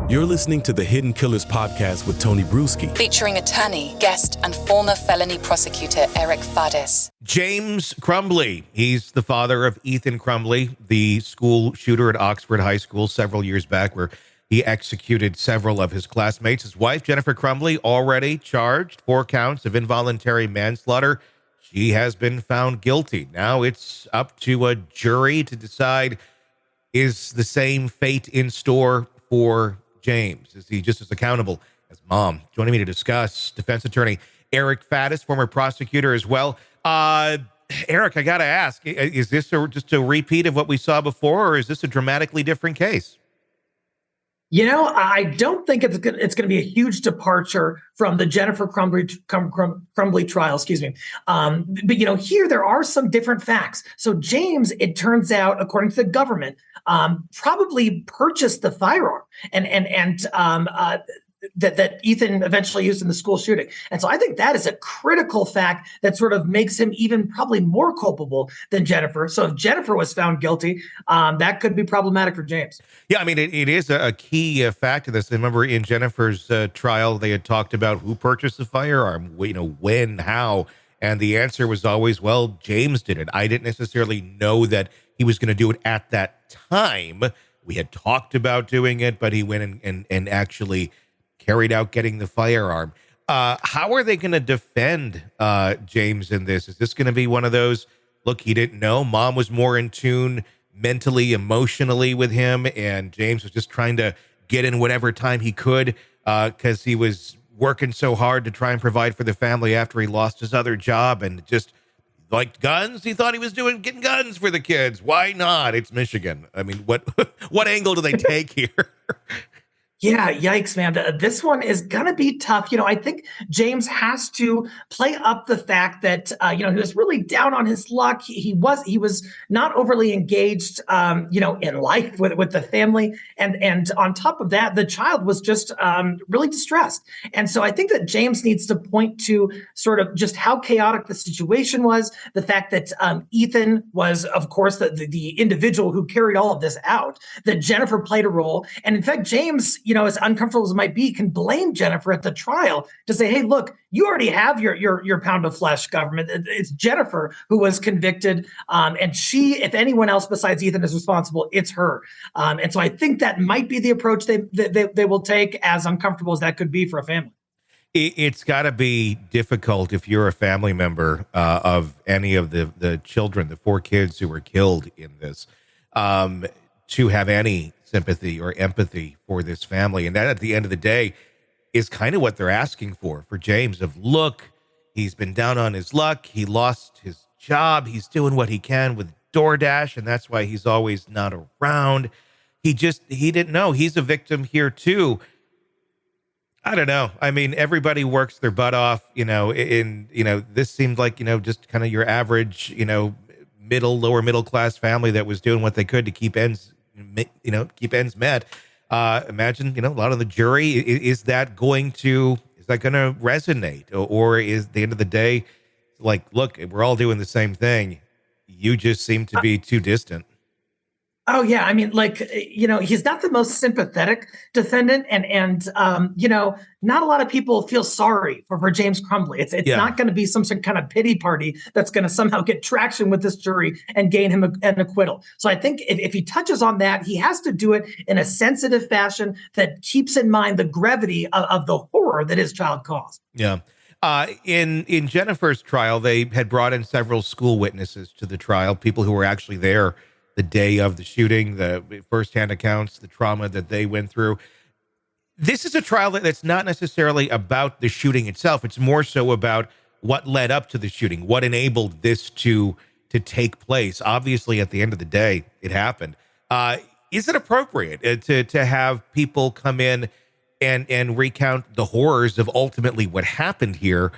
You're listening to the Hidden Killers podcast with Tony Brueski, featuring attorney, guest, and former felony prosecutor Eric Faddis. James Crumbly. He's the father of Ethan Crumbly, the school shooter at Oxford High School several years back, where he executed several of his classmates. His wife, Jennifer Crumbly, already charged 4 counts of involuntary manslaughter. She has been found guilty. Now it's up to a jury to decide, is the same fate in store for James? Is he just as accountable as mom? Joining me to discuss, defense attorney Eric Faddis, former prosecutor as well. Eric, I got to ask, is this just a repeat of what we saw before, or is this a dramatically different case? You know, I don't think it's going to be a huge departure from the Jennifer Crumbly trial, excuse me. But, you know, here there are some different facts. So James, it turns out, according to the government, probably purchased the firearm and that Ethan eventually used in the school shooting. And so I think that is a critical fact that sort of makes him even probably more culpable than Jennifer. So if Jennifer was found guilty, that could be problematic for James. Yeah, I mean, it is a key fact of this. I remember in Jennifer's trial, they had talked about who purchased the firearm, you know, when, how, and the answer was always, well, James did it. I didn't necessarily know that he was going to do it at that time. We had talked about doing it, but he went and actually carried out getting the firearm. How are they going to defend James in this? Is this going to be one of those, look, he didn't know, mom was more in tune mentally, emotionally with him, and James was just trying to get in whatever time he could because he was working so hard to try and provide for the family after he lost his other job and just liked guns? He thought he was getting guns for the kids. Why not? It's Michigan. I mean, what angle do they take here? Yeah, yikes, man. This one is going to be tough. You know, I think James has to play up the fact that, you know, he was really down on his luck. He was not overly engaged, you know, in life with the family. And on top of that, the child was just really distressed. And so I think that James needs to point to sort of just how chaotic the situation was. The fact that Ethan was, of course, the individual who carried all of this out, that Jennifer played a role. And in fact, James, you know, as uncomfortable as it might be, can blame Jennifer at the trial to say, hey, look, you already have your pound of flesh, government. It's Jennifer who was convicted. And she, if anyone else besides Ethan is responsible, it's her. And so I think that might be the approach they will take, as uncomfortable as that could be for a family. It's got to be difficult if you're a family member of any of the children, the 4 kids who were killed in this, to have any sympathy or empathy for this family. And that, at the end of the day, is kind of what they're asking for James, of, look, he's been down on his luck. He lost his job. He's doing what he can with DoorDash, and that's why he's always not around. He didn't know. He's a victim here too. I don't know. I mean, everybody works their butt off, you know, this seemed like, you know, just kind of your average, you know, lower middle class family that was doing what they could to keep ends met. Imagine, you know, a lot of the jury, is that going to resonate, or is, at the end of the day, like, look, we're all doing the same thing. You just seem to be too distant. Oh, yeah. I mean, like, you know, he's not the most sympathetic defendant. And you know, not a lot of people feel sorry for James Crumbly. It's not going to be some kind of pity party that's going to somehow get traction with this jury and gain him an acquittal. So I think if he touches on that, he has to do it in a sensitive fashion that keeps in mind the gravity of the horror that his child caused. Yeah. In Jennifer's trial, they had brought in several school witnesses to the trial, people who were actually there the day of the shooting, the firsthand accounts, the trauma that they went through. This is a trial that's not necessarily about the shooting itself. It's more so about what led up to the shooting, what enabled this to take place. Obviously, at the end of the day, it happened. Is it appropriate to have people come in and recount the horrors of ultimately what happened here?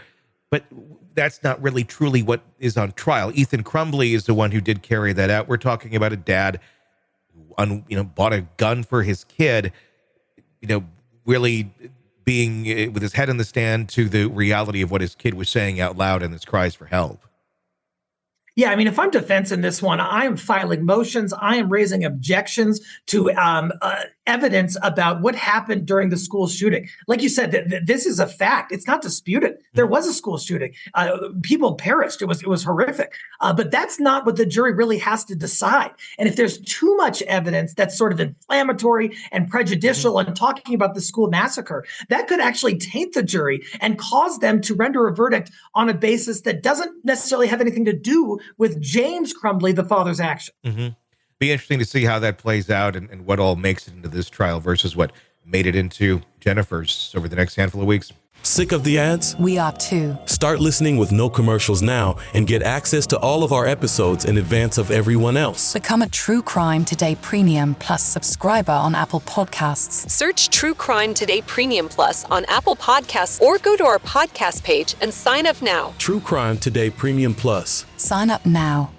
But that's not really truly what is on trial. Ethan Crumbly is the one who did carry that out. We're talking about a dad who, bought a gun for his kid, really being with his head in the stand to the reality of what his kid was saying out loud and his cries for help. Yeah, I mean, if I'm defense in this one, I am filing motions. I am raising objections to evidence about what happened during the school shooting. Like you said, this is a fact. It's not disputed. There was a school shooting. People perished. It was horrific. But that's not what the jury really has to decide. And if there's too much evidence that's sort of inflammatory and prejudicial and talking about the school massacre, that could actually taint the jury and cause them to render a verdict on a basis that doesn't necessarily have anything to do with James Crumbly, the father's action. Be interesting to see how that plays out and what all makes it into this trial versus what made it into Jennifer's over the next handful of weeks. Sick of the ads? We are too. Start listening with no commercials now and get access to all of our episodes in advance of everyone else. Become a True Crime Today Premium Plus subscriber on Apple Podcasts. Search True Crime Today Premium Plus on Apple Podcasts or go to our podcast page and sign up now. True Crime Today Premium Plus. Sign up now.